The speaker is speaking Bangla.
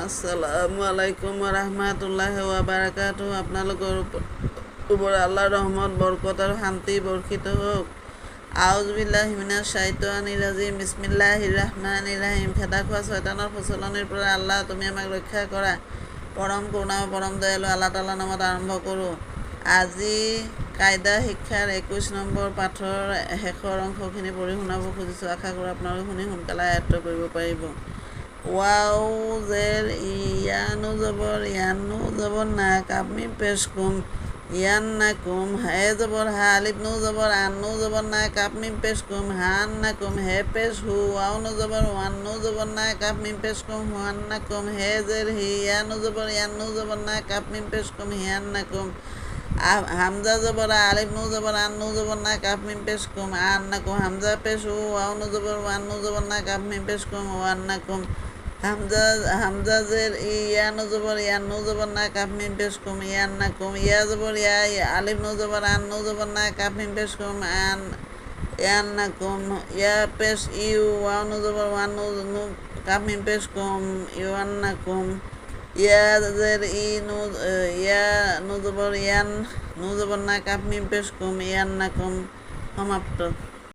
আসসালামু আলাইকুম রহমতুল্লাহি ওয়া বারাকাতুহু। আপোনালোকৰ ওপৰত আল্লাহৰ ৰহমত বৰকত আৰু শান্তি বৰ্ষিত হওক। আউযু বিল্লাহি মিনাশ শাইতানিৰ ৰাজিম। বিসমিল্লাহিৰ ৰহমানিৰ ৰহিম। খেদা খোৱা শয়তানৰ প্ৰচলনিৰ পৰা আল্লাহ তুমি আমাক ৰক্ষা কৰা। পৰম কৰুণা পৰম দয়ালু আল্লাহ তাআলাৰ নামত আৰম্ভ কৰোঁ। আজি কায়দা শিক্ষাৰ 21 নম্বৰ পাঠৰ শেষৰ অংশখিনি পঢ়ি শুনাব খুজিছোঁ। আশা কৰোঁ আপোনালোকে শুনি সোনকালে আয়ত্ত কৰিব পাৰিব। ওয়াও জের ইয়ানু জবর ইয়ানু জবর না কাপমি পেশ কুম ইয়ান না কুম হে জবর হা আলিফ নু জবর আনু জবর না কাপমি পেশ কুম হান না কুম হে পেশ হু ওয়াও নু জবর ওয়ান নু জবর না কাপমি পেশ কুম হুয়ান না কুম হে জের হি ইয়ানু জবর ইয়ানু জবর না কাপমি পেশ কুম হিয়ান না কুম হামজা জবর আলিফ নু জবর আন নু জবর না কাপ মিম পেশ কুম আন না কুম হামজা পেশ হু ওয়াও নু জবর ওয়ান নু জবর না কাপ মিম পেশ কুম ওয়ান না কুম হামজা জের ইয়া নু জবর ইয়ান নু জবর না কাপ মিম পেশ কুম ইয়ান না কুম ইয়া জবর ইয়া আলিফ নু জবর আন নু জবর না কাপ মিম পেশ কুম আন ইয়ান না কুম ইয়া পেশ ইউ ওয়াও নু জবর ওয়ান নু কাপ মিম পেশ কুম ইউয়ান না কুম ইয়া জের ইয়া নু জবর ইয়ান নু জবর না কাপ মিম পেশ কুম ইয়ান না কুম। সমাপ্ত।